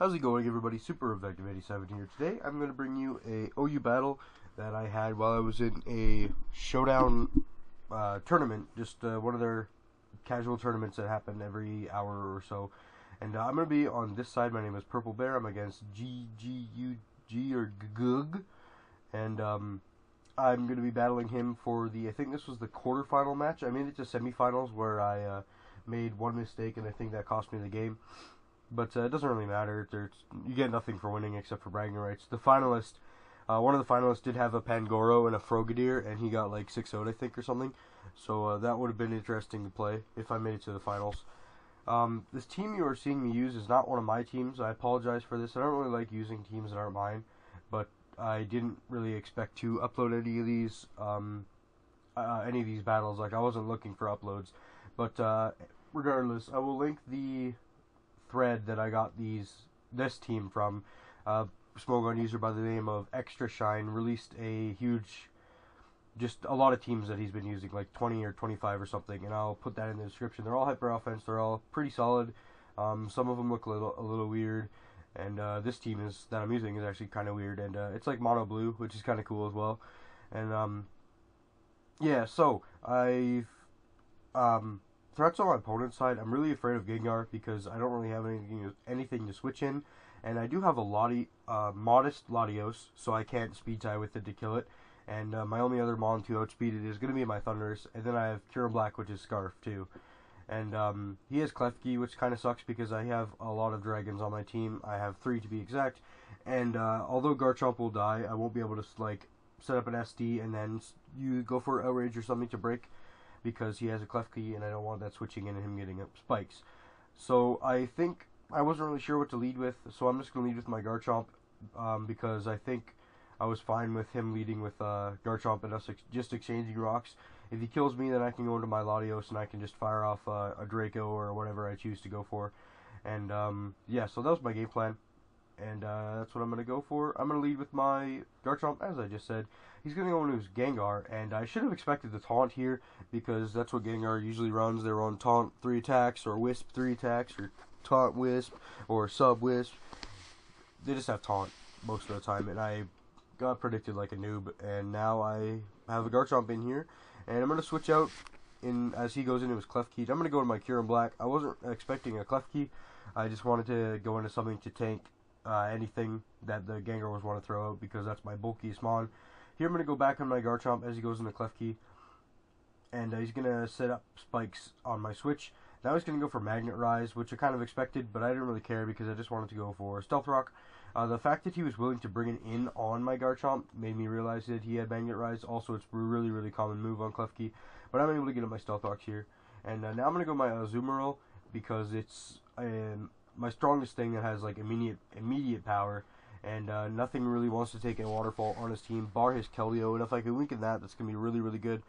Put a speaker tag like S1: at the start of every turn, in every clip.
S1: How's it going, everybody? Super Effective 87 here. Today I'm going to bring you a OU battle that I had while I was in a Showdown tournament, just one of their casual tournaments that happen every hour or so. And I'm going to be on this side. My name is Purple Bear. I'm against GGUG or Gug. And I'm going to be battling him for I think this was the quarterfinal match. I made it to semifinals where I made one mistake, and I think that cost me the game. But it doesn't really matter. You get nothing for winning except for bragging rights. The finalist, one of the finalists did have a Pangoro and a Frogadier, and he got like 6-0, I think, or something. So that would have been interesting to play if I made it to the finals. This team you are seeing me use is not one of my teams. I apologize for this. I don't really like using teams that aren't mine, but I didn't really expect to upload any of these battles. Like, I wasn't looking for uploads. But regardless, I will link the thread that I got this team from. Small gun user by the name of Extra Shine released just a lot of teams that he's been using, like 20 or 25 or something, and I'll put that in the description. They're all hyper offense. They're all pretty solid. Some of them look a little weird, and this team that I'm using is actually kind of weird, and it's like mono blue, which is kind of cool as well. And yeah, so I've threats on my opponent's side. I'm really afraid of Gengar because I don't really have anything to switch in, and I do have a modest Latios, so I can't speed tie with it to kill it. And my only other Mon to outspeed it is going to be my Thundurus, and then I have Cure Black, which is Scarf too. And he has Klefki, which kind of sucks because I have a lot of dragons on my team. I have 3 to be exact, and although Garchomp will die, I won't be able to set up an SD and then you go for Outrage or something to break, because he has a Klefki, and I don't want that switching in and him getting up spikes. So I think I wasn't really sure what to lead with, so I'm just going to lead with my Garchomp, because I think I was fine with him leading with Garchomp and us just exchanging rocks. If he kills me, then I can go into my Latios and I can just fire off a Draco or whatever I choose to go for. And yeah, so that was my game plan. And that's what I'm going to go for. I'm going to lead with my Garchomp, as I just said. He's going to go into his Gengar, and I should have expected the Taunt here, because that's what Gengar usually runs. They run Taunt 3 attacks, or Wisp 3 attacks, or Taunt Wisp, or Sub Wisp. They just have Taunt most of the time, and I got predicted like a noob, and now I have a Garchomp in here, and I'm going to switch out as he goes into his Klefki. I'm going to go to my Cure Black. I wasn't expecting a Klefki. I just wanted to go into something to tank anything that the Gengar was want to throw out, because that's my bulkiest Mon. Here I'm going to go back on my Garchomp as he goes into Klefki, and he's going to set up spikes on my switch. Now he's going to go for Magnet Rise, which I kind of expected, but I didn't really care because I just wanted to go for Stealth Rock. The fact that he was willing to bring it in on my Garchomp made me realize that he had Magnet Rise. Also, it's a really, really common move on Klefki, but I'm able to get my Stealth Rocks here. And now I'm going to go my Azumarill, because it's my strongest thing that has like immediate power, and nothing really wants to take a Waterfall on his team, bar his Keldeo, and if I can weaken that, that's going to be really, really good.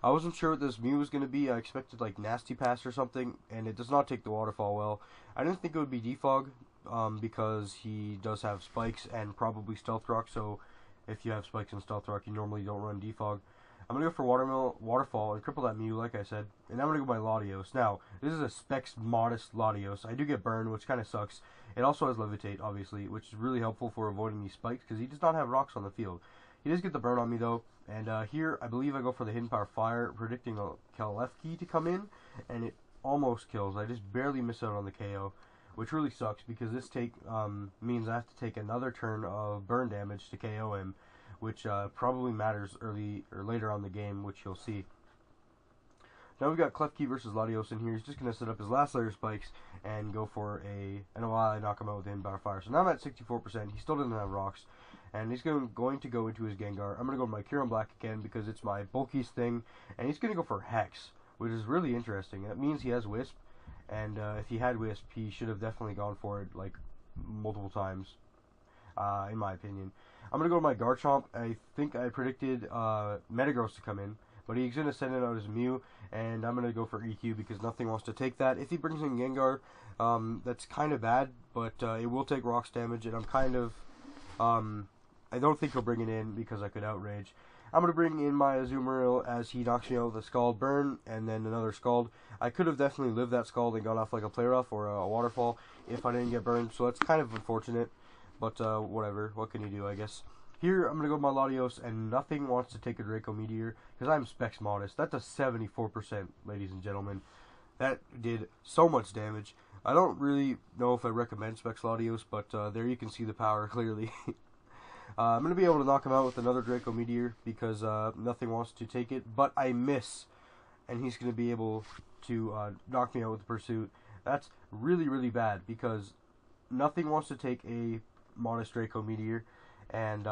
S1: I wasn't sure what this Mew was going to be. I expected like Nasty Pass or something, and it does not take the Waterfall well. I didn't think it would be Defog, because he does have Spikes and probably Stealth Rock, so if you have Spikes and Stealth Rock, you normally don't run Defog. I'm going to go for Waterfall and cripple that Mew, like I said, and I'm going to go my Latios. Now, this is a Specs modest Latios. I do get burned, which kind of sucks. It also has Levitate, obviously, which is really helpful for avoiding these spikes, because he does not have rocks on the field. He does get the burn on me, though, and here, I believe I go for the Hidden Power Fire, predicting a Kalefki to come in, and it almost kills. I just barely miss out on the KO, which really sucks, because this means I have to take another turn of burn damage to KO him, which probably matters early or later on the game, which you'll see. Now we've got Klefki versus Latios in here. He's just going to set up his last layer spikes and go for and while I knock him out with the Hidden Power Fire. So now I'm at 64%. He still doesn't have rocks, and he's going to go into his Gengar. I'm going to go with my Cure Black again, because it's my bulkiest thing, and he's going to go for Hex, which is really interesting. That means he has Wisp, and if he had Wisp, he should have definitely gone for it like multiple times, in my opinion. I'm going to go to my Garchomp. I think I predicted Metagross to come in, but he's going to send it out as Mew, and I'm going to go for EQ because nothing wants to take that. If he brings in Gengar, that's kind of bad, but it will take rocks damage, and I'm kind of I don't think he'll bring it in because I could outrage. I'm going to bring in my Azumarill as he knocks me out with a Scald Burn and then another Scald. I could have definitely lived that Scald and got off like a Play Rough or a Waterfall if I didn't get burned, so that's kind of unfortunate, but whatever, what can you do, I guess. Here, I'm going to go with my Latios, and nothing wants to take a Draco Meteor, because I'm Specs Modest. That's a 74%, ladies and gentlemen. That did so much damage. I don't really know if I recommend Specs Latios, but there you can see the power clearly. I'm going to be able to knock him out with another Draco Meteor, because nothing wants to take it, but I miss, and he's going to be able to knock me out with the Pursuit. That's really, really bad, because nothing wants to take a Modest Draco Meteor, and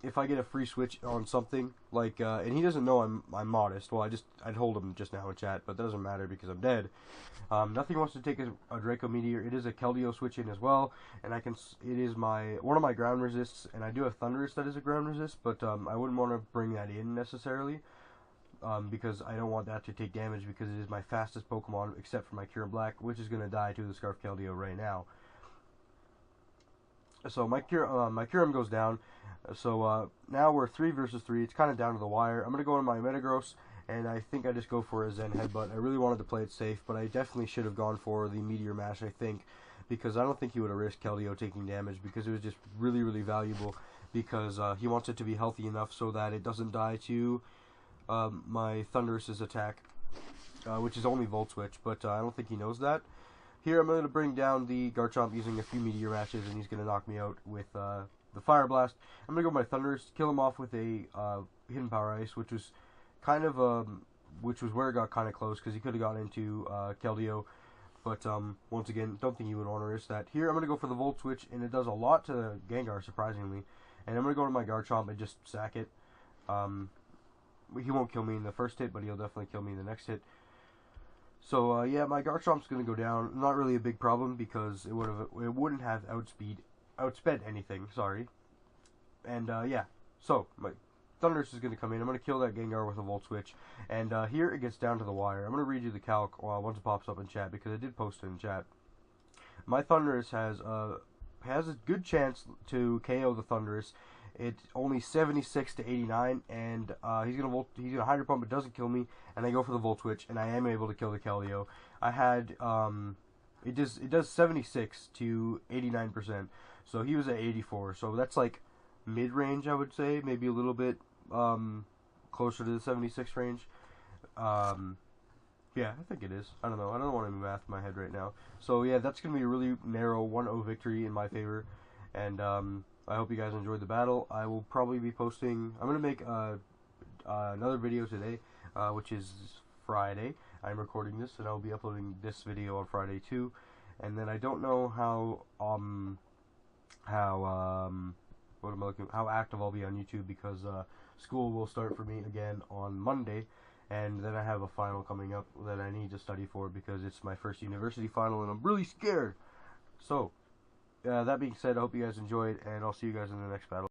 S1: if I get a free switch on something, like, and he doesn't know I'm Modest, well, I told him just now in chat, but that doesn't matter because I'm dead. Nothing wants to take a Draco Meteor. It is a Keldeo switch in as well, and it is one of my ground resists, and I do have Thundurus that is a ground resist, but I wouldn't want to bring that in necessarily, because I don't want that to take damage, because it is my fastest Pokemon, except for my Kyurem Black, which is going to die to the Scarf Keldeo right now. So my Kyurem goes down. So now we're 3 versus 3. It's kind of down to the wire. I'm going to go into my Metagross, and I think I just go for a Zen Headbutt. I really wanted to play it safe, but I definitely should have gone for the Meteor Mash, I think, because I don't think he would have risked Keldeo taking damage, because it was just really, really valuable, because he wants it to be healthy enough so that it doesn't die to my Thundurus' attack, which is only Volt Switch, but I don't think he knows that. Here I'm going to bring down the Garchomp using a few Meteor Mashes, and he's going to knock me out with the Fire Blast. I'm going to go with my Thundurus, kill him off with a Hidden Power Ice, which was kind of which was where it got kind of close, because he could have gotten into Keldeo, but once again, don't think he would want to risk that. Here I'm going to go for the Volt Switch, and it does a lot to Gengar, surprisingly, and I'm going to go to my Garchomp and just sack it. He won't kill me in the first hit, but he'll definitely kill me in the next hit. So yeah, my Garchomp's gonna go down. Not really a big problem, because it wouldn't have outsped anything. Sorry. And yeah, so my Thundurus is gonna come in. I'm gonna kill that Gengar with a Volt Switch. And here it gets down to the wire. I'm gonna read you the calc once it pops up in chat, because I did post it in chat. My Thundurus has a good chance to KO the Thundurus. It's only 76 to 89, and he's gonna Hydro Pump. It doesn't kill me, and I go for the Volt Switch, and I am able to kill the Keldeo. I had it does 76 to 89%, so he was at 84. So that's like mid range, I would say, maybe a little bit closer to the 76 range. Yeah, I think it is. I don't know. I don't want to math in my head right now. So yeah, that's gonna be a really narrow 1-0 victory in my favor, and I hope you guys enjoyed the battle. I will probably be posting... I'm going to make another video today, which is Friday. I'm recording this, and I'll be uploading this video on Friday too. And then I don't know how active I'll be on YouTube, because school will start for me again on Monday, and then I have a final coming up that I need to study for, because it's my first university final, and I'm really scared. So... that being said, I hope you guys enjoyed, and I'll see you guys in the next battle.